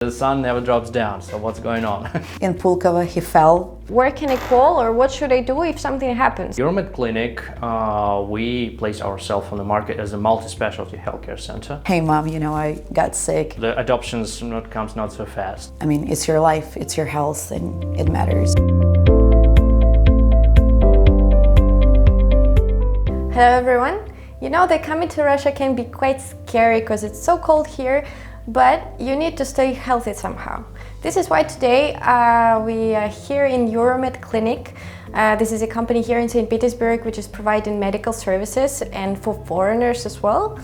The sun never drops down, so what's going on? In Pulkovo, he fell. Where can I call, or what should I do if something happens? EUROMED Clinic, we place ourselves on the market as a multi-specialty healthcare center. Hey mom, I got sick. The adoptions comes not so fast. I mean, it's your life, it's your health, and it matters. Hello everyone. That coming to Russia can be quite scary because it's so cold here, but you need to stay healthy somehow. This is why today we are here in EUROMED Clinic. This is a company here in St Petersburg which is providing medical services and for foreigners as well,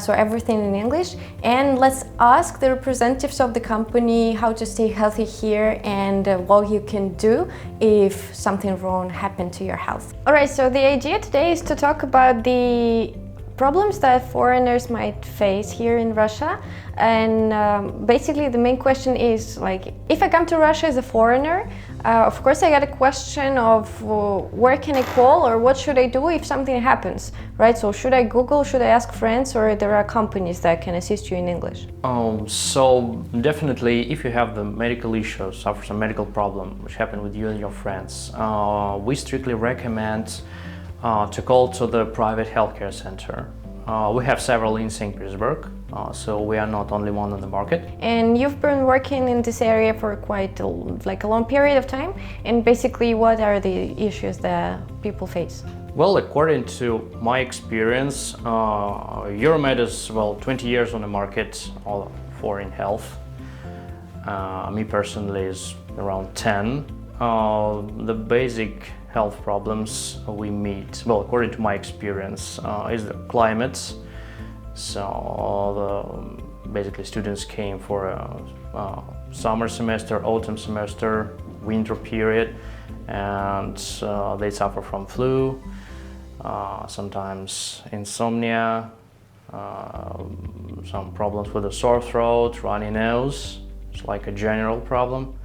so everything in English. And let's ask the representatives of the company how to stay healthy here and what you can do if something wrong happened to your health. Alright, so the idea today is to talk about the problems that foreigners might face here in Russia, and basically the main question is, like, if I come to Russia as a foreigner, of course I got a question of where can I call or what should I do if something happens, right? So should I Google, should I ask friends, or there are companies that can assist you in English? So definitely if you have the medical issue, suffer some medical problem which happened with you and your friends, we strictly recommend to call to the private healthcare center. We have several in St Petersburg, so we are not only one on the market. And you've been working in this area for quite a long period of time, and basically what are the issues that people face? Well, according to my experience, EUROMED is 20 years on the market for in health. Me personally is around 10. The basic health problems we meet, according to my experience, is the climate. So basically students came for a summer semester, autumn semester, winter period, and they suffer from flu, sometimes insomnia, some problems with a sore throat, runny nose. It's like a general problem.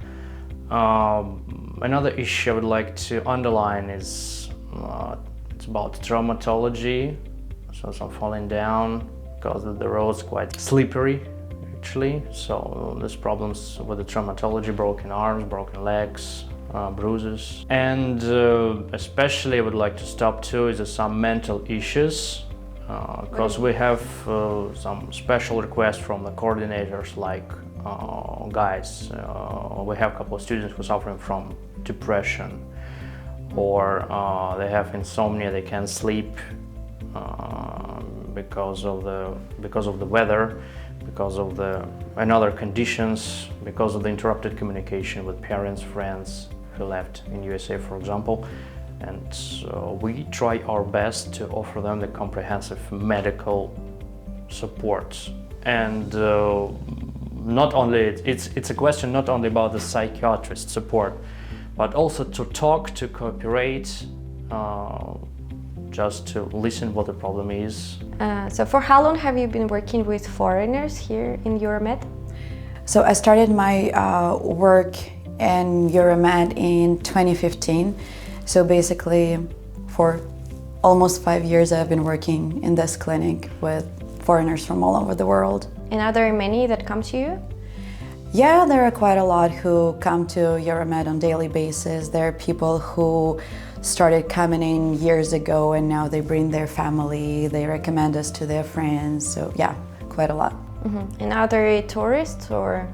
Another issue I would like to underline is it's about traumatology, so some falling down because the road's quite slippery actually, so there's problems with the traumatology, broken arms, broken legs, bruises. And especially I would like to stop to is some mental issues, because we have some special requests from the coordinators, like guys, we have a couple of students who are suffering from depression, or they have insomnia, they can't sleep because of the weather, because of and other conditions, because of the interrupted communication with parents, friends who left in USA, for example. And we try our best to offer them the comprehensive medical support. And not only it's a question not only about the psychiatrist support, but also to talk, to cooperate, just to listen what the problem is. So for how long have you been working with foreigners here in EUROMED? So I started my work in EUROMED in 2015. So basically for almost 5 years I've been working in this clinic with foreigners from all over the world. And are there many that come to you? Yeah, there are quite a lot who come to EUROMED on a daily basis. There are people who started coming in years ago and now they bring their family, they recommend us to their friends, so yeah, quite a lot. Mm-hmm. And are they tourists or?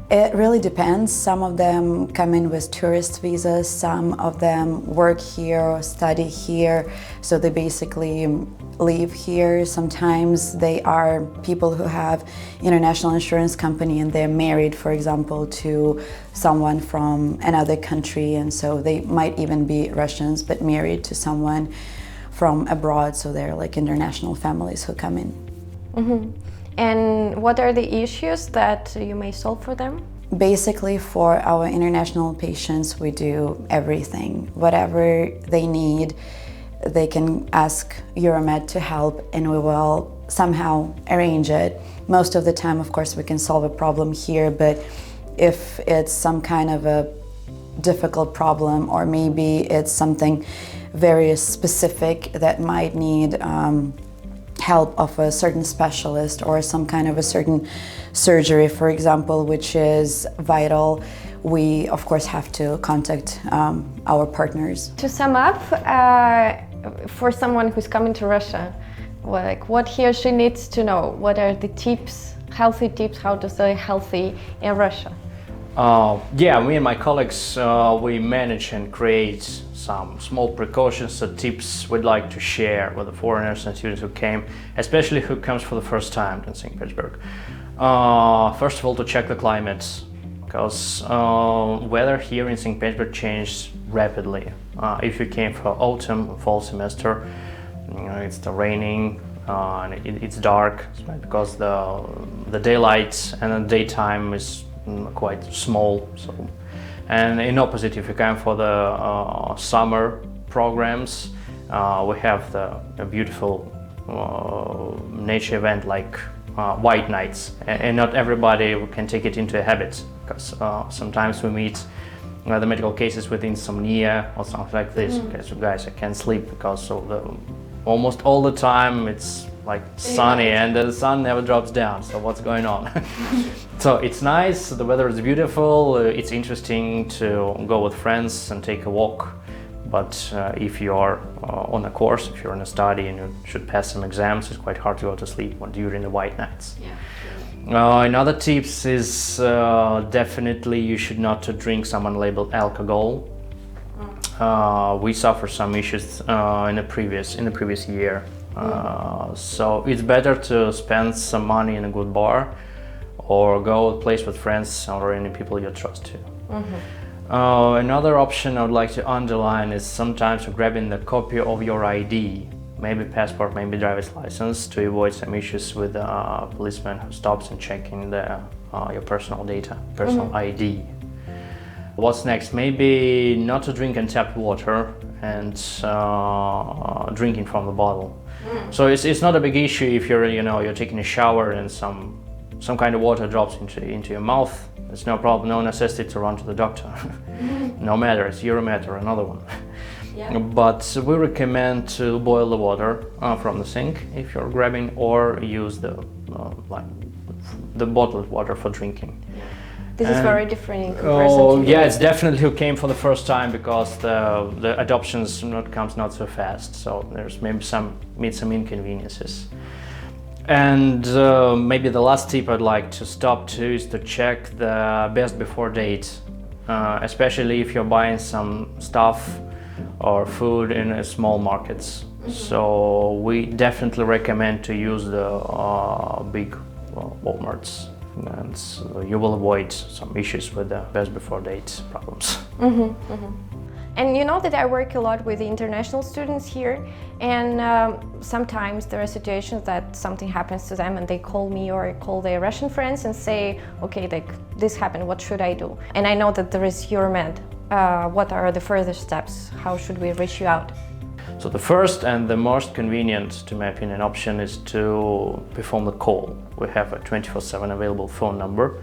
It really depends. Some of them come in with tourist visas, some of them work here or study here, so they basically live here. Sometimes they are people who have international insurance company and they're married, for example, to someone from another country, and so they might even be Russians but married to someone from abroad, so they're like international families who come in. Mm-hmm. And what are the issues that you may solve for them? Basically, for our international patients, we do everything. Whatever they need, they can ask EUROMED to help and we will somehow arrange it. Most of the time, of course, we can solve a problem here, but if it's some kind of a difficult problem, or maybe it's something very specific that might need help of a certain specialist or some kind of a certain surgery, for example, which is vital, we of course have to contact our partners. To sum up, for someone who's coming to Russia, what he or she needs to know, what are the tips, healthy tips, how to stay healthy in Russia? Yeah, me and my colleagues, we manage and create some small precautions and tips we'd like to share with the foreigners and students who came, especially who comes for the first time to St. Petersburg. First of all, to check the climate, because weather here in St. Petersburg changes rapidly. If you came for autumn, fall semester, it's raining, and it's dark, because the daylight and the daytime is quite small. So, and in opposite, if you come for the summer programs, we have a beautiful nature event like white nights, and not everybody can take it into a habit, because sometimes we meet the medical cases with insomnia or something like this. Okay, so guys, I can't sleep because of almost all the time it's like sunny and the sun never drops down, so what's going on? So it's nice, the weather is beautiful, it's interesting to go with friends and take a walk, but if you are on a course, if you're in a study and you should pass some exams, it's quite hard to go to sleep during the white nights. Yeah. Another tips is definitely you should not to drink some unlabeled alcohol. We suffered some issues in the previous year. So it's better to spend some money in a good bar or go to a place with friends or any people you trust to. Another option I would like to underline is sometimes grabbing the copy of your ID, maybe passport, maybe driver's license, to avoid some issues with a policeman who stops and checking your personal data, personal ID. What's next? Maybe not to drink untapped water and drinking from the bottle. So it's not a big issue if you're taking a shower and some kind of water drops into your mouth. It's no problem, no necessity to run to the doctor. No matter, it's EUROMED or another one. Yeah. But we recommend to boil the water from the sink if you're grabbing, or use the bottled water for drinking. This is very different in comparison to yeah, it's definitely who came for the first time, because the adoptions comes not so fast. So there's maybe some inconveniences. And maybe the last tip I'd like to stop to is to check the best before date, especially if you're buying some stuff or food in small markets. So we definitely recommend to use the big Walmarts, and you will avoid some issues with the best before date problems. And you know that I work a lot with international students here, and sometimes there are situations that something happens to them and they call me or call their Russian friends and say, okay, like this happened, what should I do? And I know that there is EUROMED. What are the further steps? How should we reach you out? So the first and the most convenient, to my opinion, option is to perform the call. We have a 24/7 available phone number,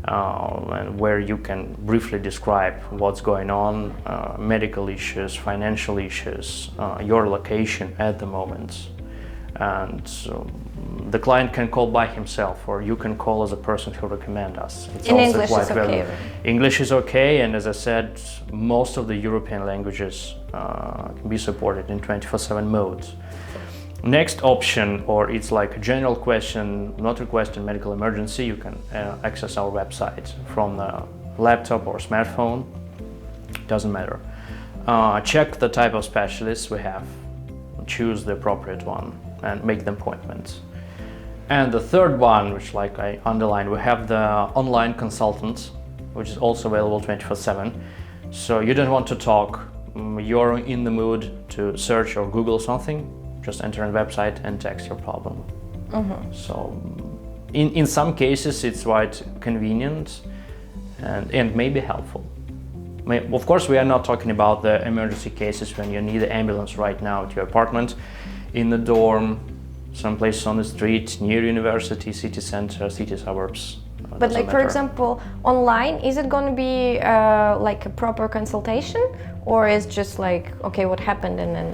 and where you can briefly describe what's going on, medical issues, financial issues, your location at the moment. And the client can call by himself, or you can call as a person who recommend us. It's in also English quite is okay, right? English is okay, and as I said, most of the European languages can be supported in 24/7 mode. Next option, or it's like a general question, not request a medical emergency, you can access our website from the laptop or smartphone, doesn't matter. Check the type of specialists we have, choose the appropriate one and make the appointment. And the third one, which like I underlined, we have the online consultant, which is also available 24/7. So you don't want to talk, you're in the mood to search or Google something, just enter a website and text your problem. So in some cases it's quite convenient and maybe helpful. Of course, we are not talking about the emergency cases when you need an ambulance right now at your apartment, in the dorm, someplace on the street, near university, city center, city suburbs. But like, for example, online, is it going to be like a proper consultation, or is just like, okay, what happened and then?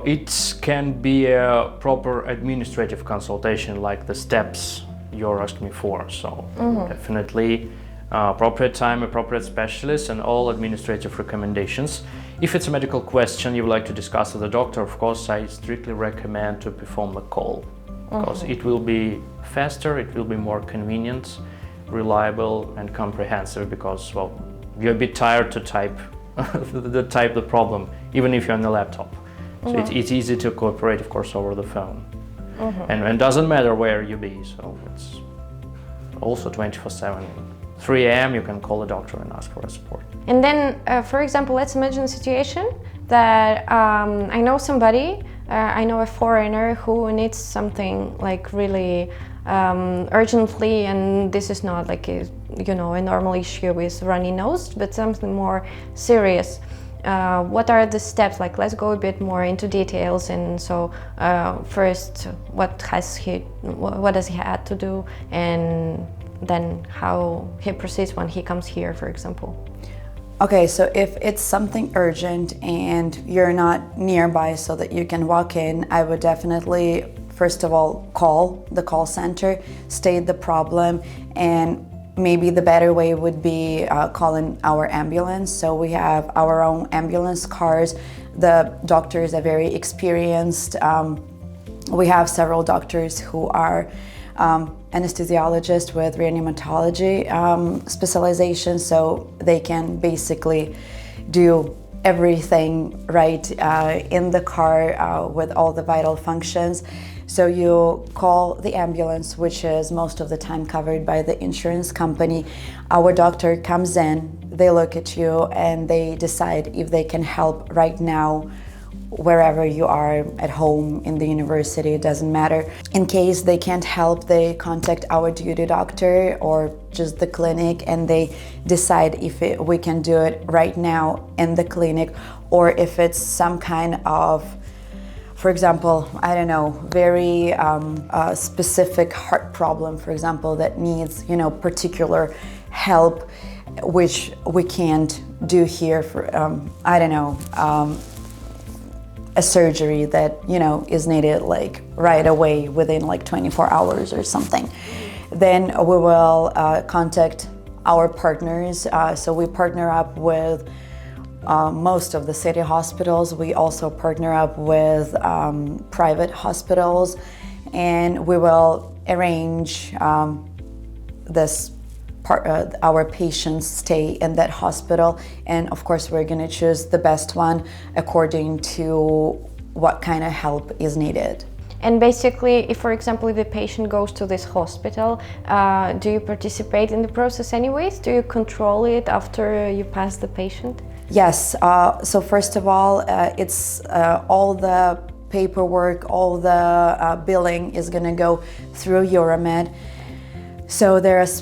It can be a proper administrative consultation, like the steps you're asking me for. So definitely appropriate time, appropriate specialist, and all administrative recommendations. If it's a medical question you would like to discuss with the doctor, of course, I strictly recommend to perform the call, because it will be faster, it will be more convenient, reliable and comprehensive, because, well, you're a bit tired to type the problem, even if you're on the laptop. So it's easy to cooperate, of course, over the phone. And it doesn't matter where you be, so it's also 24/7. 3 a.m. you can call the doctor and ask for support. And then, for example, let's imagine a situation that I know somebody, I know a foreigner who needs something like really urgently, and this is not like a normal issue with runny nose, but something more serious. What are the steps? Like, let's go a bit more into details. And so, first, what does he have to do, and then how he proceeds when he comes here, for example. Okay, so if it's something urgent and you're not nearby so that you can walk in, I would definitely, first of all, call the call center, state the problem, and maybe the better way would be calling our ambulance. So we have our own ambulance cars. The doctors are very experienced. We have several doctors who are anesthesiologists with reanimatology specialization, so they can basically do everything right in the car with all the vital functions. So you call the ambulance, which is most of the time covered by the insurance company. Our doctor comes in, they look at you, and they decide if they can help right now, wherever you are, at home, in the university, it doesn't matter. In case they can't help, they contact our duty doctor or just the clinic, and they decide if we can do it right now in the clinic, or if it's some kind of, for example, I don't know, very specific heart problem, for example, that needs, particular help, which we can't do here for, I don't know, a surgery that, is needed like right away within like 24 hours or something. Then we will contact our partners. So we partner up with most of the city hospitals. We also partner up with private hospitals, and we will arrange our patients stay in that hospital, and of course we're going to choose the best one according to what kind of help is needed. And basically, if, for example, if the patient goes to this hospital, do you participate in the process anyways? Do you control it after you pass the patient? Yes. So first of all, it's all the paperwork, all the billing is going to go through EUROMED. So there's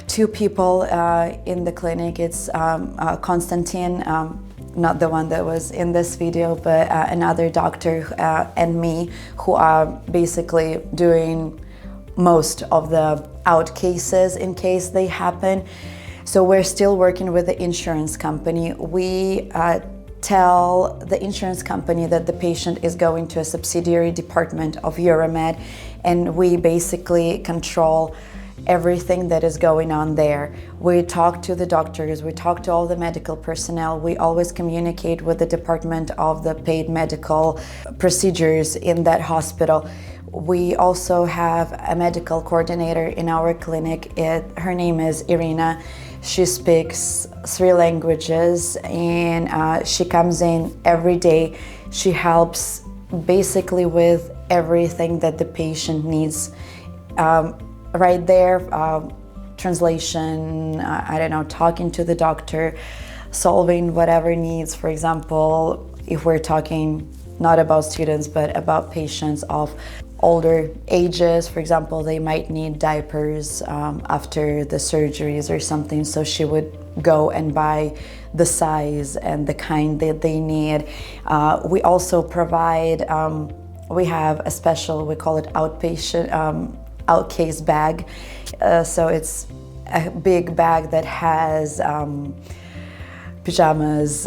2 people in the clinic. It's Konstantin, not the one that was in this video, but another doctor and me, who are basically doing most of the out cases in case they happen. So we're still working with the insurance company. We tell the insurance company that the patient is going to a subsidiary department of EUROMED, and we basically control everything that is going on there. We talk to the doctors, we talk to all the medical personnel, we always communicate with the department of the paid medical procedures in that hospital. We also have a medical coordinator in our clinic. Her name is Irina. She speaks 3 languages, and she comes in every day. She helps basically with everything that the patient needs. Right there, translation, I don't know, talking to the doctor, solving whatever needs. For example, if we're talking not about students, but about patients of older ages, for example, they might need diapers after the surgeries or something, so she would go and buy the size and the kind that they need. We also provide, we have a special, we call it Outpatient Out Case Bag. So it's a big bag that has pajamas,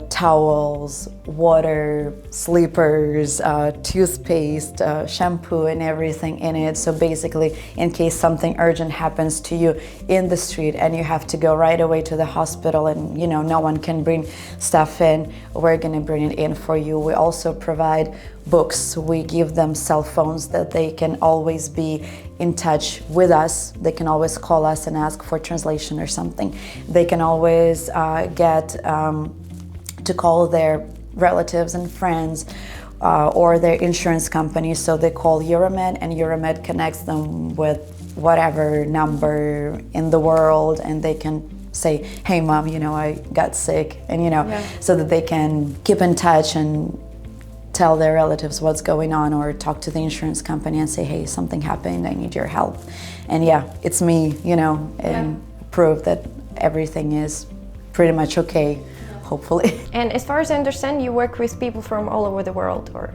towels, water, sleepers, toothpaste, shampoo and everything in it. So basically, in case something urgent happens to you in the street and you have to go right away to the hospital and no one can bring stuff in, we're gonna bring it in for you. We also provide books. We give them cell phones that they can always be in touch with us. They can always call us and ask for translation or something. They can always get to call their relatives and friends or their insurance company. So they call EUROMED and EUROMED connects them with whatever number in the world, and they can say, hey mom, I got sick, and so that they can keep in touch and tell their relatives what's going on, or talk to the insurance company and say, hey, something happened, I need your help. And it's me, and prove that everything is pretty much okay, hopefully. And as far as I understand, you work with people from all over the world, or?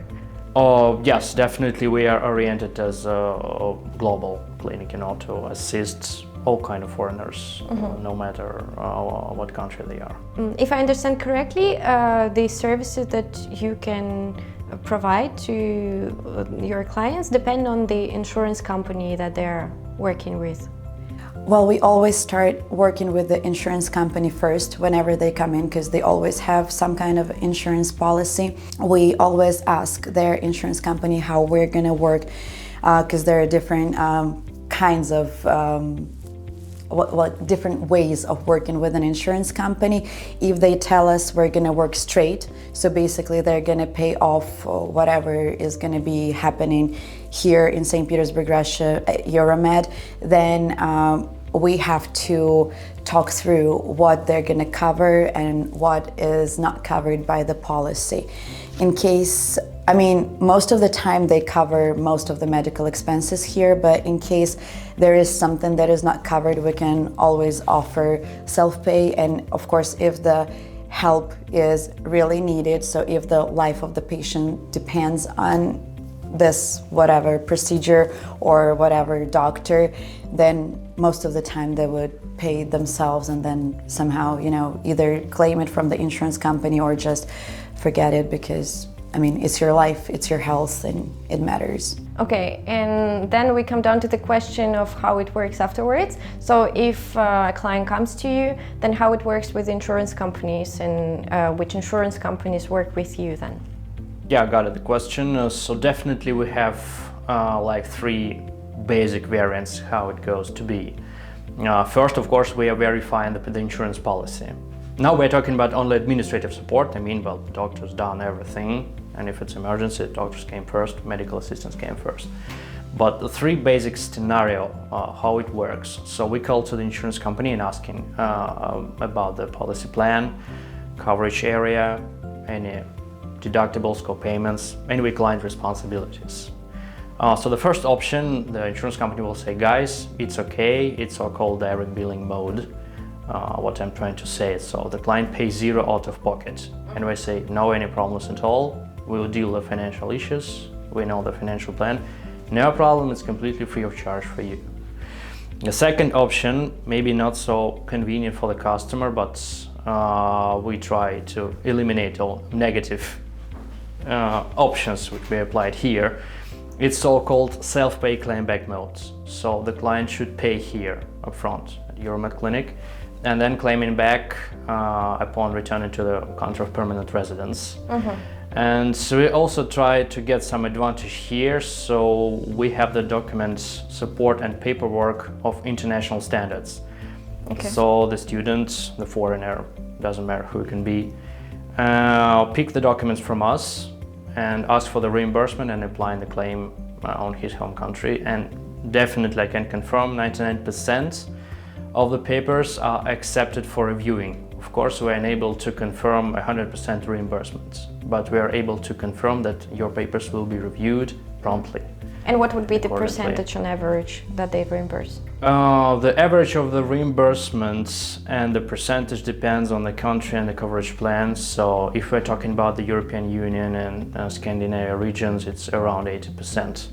Yes, definitely we are oriented as a global clinic, to assist all kind of foreigners, no matter what country they are. If I understand correctly, the services that you can provide to your clients depend on the insurance company that they're working with. Well, we always start working with the insurance company first whenever they come in, because they always have some kind of insurance policy. We always ask their insurance company how we're going to work, because there are different kinds of different ways of working with an insurance company. If they tell us we're going to work straight, so basically they're going to pay off whatever is going to be happening here in St. Petersburg, Russia, at EUROMED, then we have to talk through what they're going to cover and what is not covered by the policy. In case, most of the time they cover most of the medical expenses here, but in case there is something that is not covered, we can always offer self-pay. And of course, if the help is really needed, so if the life of the patient depends on this whatever procedure or whatever doctor, then most of the time they would pay themselves and then somehow, either claim it from the insurance company or just forget it, because it's your life, it's your health, and it matters. Okay, and then we come down to the question of how it works afterwards. So if a client comes to you, then how it works with insurance companies, and which insurance companies work with you then? Yeah, got it, the question. So definitely we have three basic variants how it goes to be. First, of course, we are verifying the insurance policy. Now we're talking about only administrative support. The doctor's done everything, and if it's emergency, doctors came first, medical assistants came first. But the three basic scenario, how it works. So we call to the insurance company and asking about the policy plan, coverage area, any deductibles, co-payments, any client responsibilities. So the first option, the insurance company will say, guys, it's okay, it's so-called direct billing mode. What I'm trying to say, so the client pays zero out of pocket, and we say no any problems at all, we will deal with financial issues, we know the financial plan, no problem, it's completely free of charge for you. The second option, maybe not so convenient for the customer, but we try to eliminate all negative options which we applied here. It's so-called self-pay claim back mode. So the client should pay here upfront at EUROMED Clinic, and then claiming back upon returning to the country of permanent residence. And so we also try to get some advantage here, so we have the documents support and paperwork of international standards. Okay. So the student, the foreigner, doesn't matter who it can be, pick the documents from us and ask for the reimbursement and applying the claim on his home country. And definitely I can confirm 99% of the papers are accepted for reviewing. Of course, we are unable to confirm 100% reimbursement, but we are able to confirm that your papers will be reviewed promptly. And what would be the percentage on average that they reimburse? The average of the reimbursements and the percentage depends on the country and the coverage plan. So if we're talking about the European Union and Scandinavia regions, it's around 80%.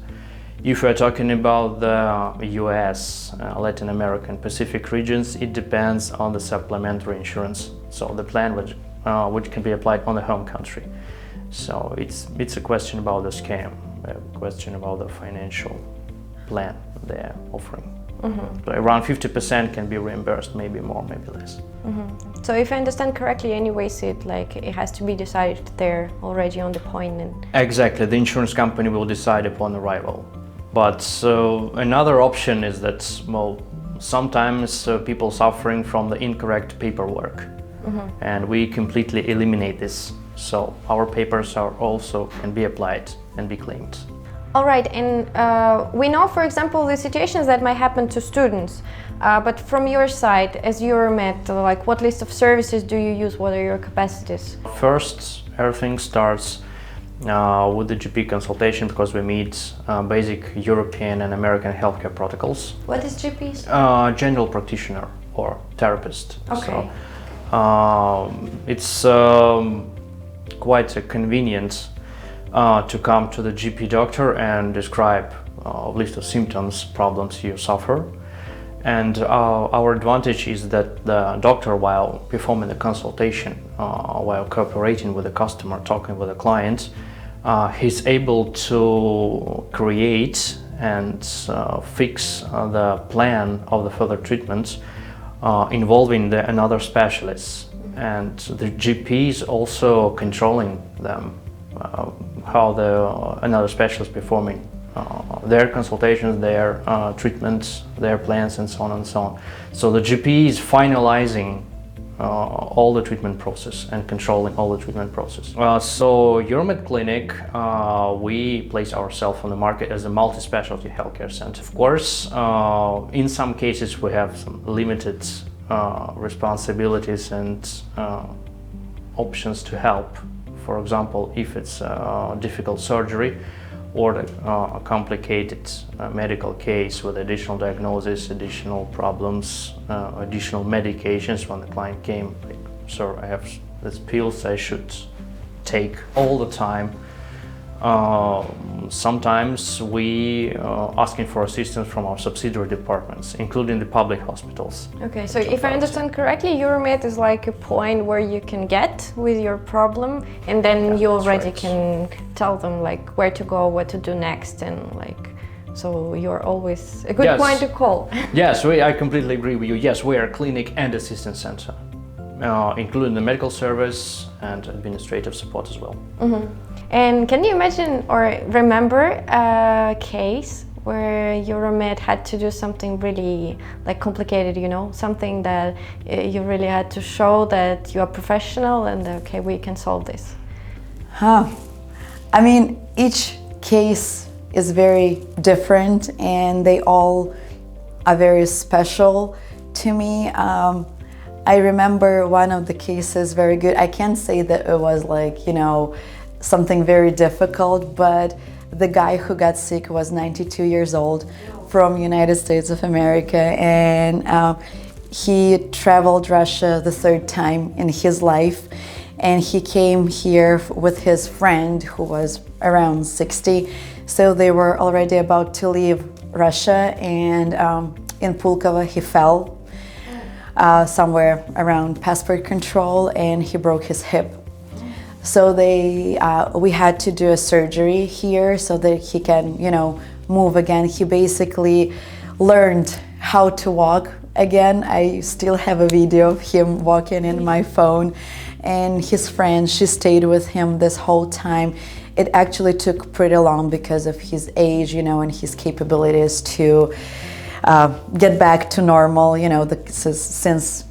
If we're talking about the US, Latin American, Pacific regions, it depends on the supplementary insurance. So the plan which can be applied on the home country. So it's a question about the scam, a question about the financial plan they're offering. So around 50% can be reimbursed, maybe more, maybe less. So if I understand correctly, anyways, it has to be decided there already on the point. And Exactly, the insurance company will decide upon arrival. But another option is that, well, sometimes people suffering from the incorrect paperwork, and we completely eliminate this. So our papers are also can be applied and be claimed. all right, and we know, for example, the situations that might happen to students. But from your side, as EUROMED, like what list of services do you use? What are your capacities? First, everything starts with the GP consultation, because we meet basic European and American healthcare protocols. What is GPs? General practitioner or therapist. Okay. So it's quite convenient to come to the GP doctor and describe a list of symptoms, problems you suffer. And our advantage is that the doctor, while performing the consultation, while cooperating with the customer, talking with the client, he's able to create and fix the plan of the further treatment involving another specialist. And the GP is also controlling them, how another specialist performing their consultations, their treatments, their plans, and so on and so on. So the GP is finalizing all the treatment process and controlling all the treatment process. So EUROMED Clinic, we place ourselves on the market as a multi-specialty healthcare center. Of course, in some cases we have some limited responsibilities and options to help. For example, if it's a difficult surgery or a complicated medical case with additional diagnosis, additional problems, additional medications. When the client came, like, sir, I have these pills I should take all the time. Sometimes we asking for assistance from our subsidiary departments, including the public hospitals. Okay, so if I understand correctly, EUROMED is like a point where you can get with your problem, and then you already can tell them like where to go, what to do next, and like, so you're always a good point to call. Yes, I completely agree with you. Yes, we are a clinic and assistance center, including the medical service and administrative support as well. And can you imagine or remember a case where EUROMED had to do something really like complicated, you know, something that you really had to show that you are professional and okay, we can solve this? I mean, each case is very different and they all are very special to me. I remember one of the cases very good. I can't say that it was like, you know, something very difficult, but the guy who got sick was 92 years old from United States of America, and he traveled Russia the third time in his life, and he came here with his friend who was around 60. So they were already about to leave Russia, and in Pulkovo he fell somewhere around passport control and he broke his hip. So we had to do a surgery here so that he can, you know, move again. He basically learned how to walk again. I still have a video of him walking in my phone, and his friend, she stayed with him this whole time. It actually took pretty long because of his age, you know, and his capabilities to get back to normal, you know, since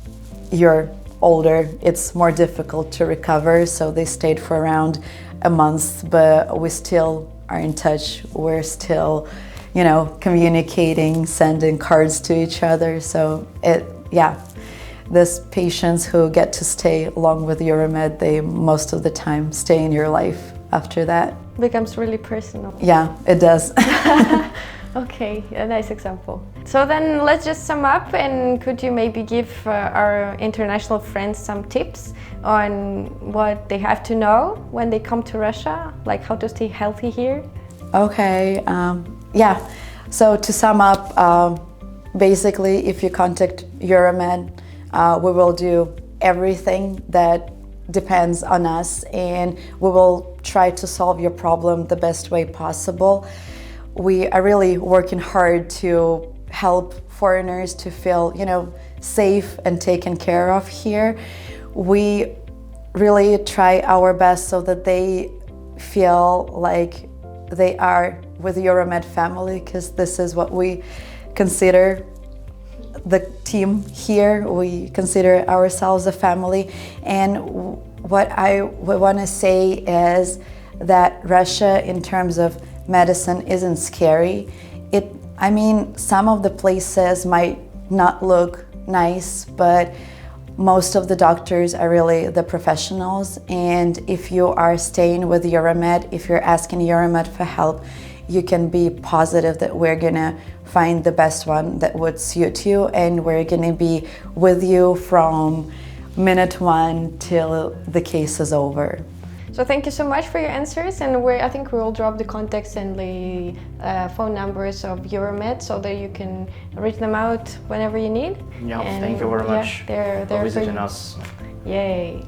you're older, it's more difficult to recover. So they stayed for around a month, but we still are in touch. We're still, you know, communicating, sending cards to each other. So these patients who get to stay along with EUROMED, they most of the time stay in your life after that. Becomes really personal. Yeah, it does. Okay, a nice example. So then let's just sum up, and could you maybe give our international friends some tips on what they have to know when they come to Russia, like how to stay healthy here? Okay, Yeah, so to sum up, basically if you contact EUROMED, we will do everything that depends on us, and we will try to solve your problem the best way possible. We are really working hard to help foreigners to feel, safe and taken care of here. We really try our best so that they feel like they are with the EUROMED family, because this is what we consider the team here. We consider ourselves a family. And what I want to say is that Russia, in terms of medicine, isn't scary. Some of the places might not look nice, but most of the doctors are really the professionals. And if you are staying with EUROMED, if you're asking EUROMED for help, you can be positive that we're gonna find the best one that would suit you, and we're gonna be with you from minute one till the case is over. So thank you so much for your answers, and I think we will drop the contacts and the phone numbers of EUROMED so that you can reach them out whenever you need. Yeah, and thank you very much they're for visiting for us. Yay!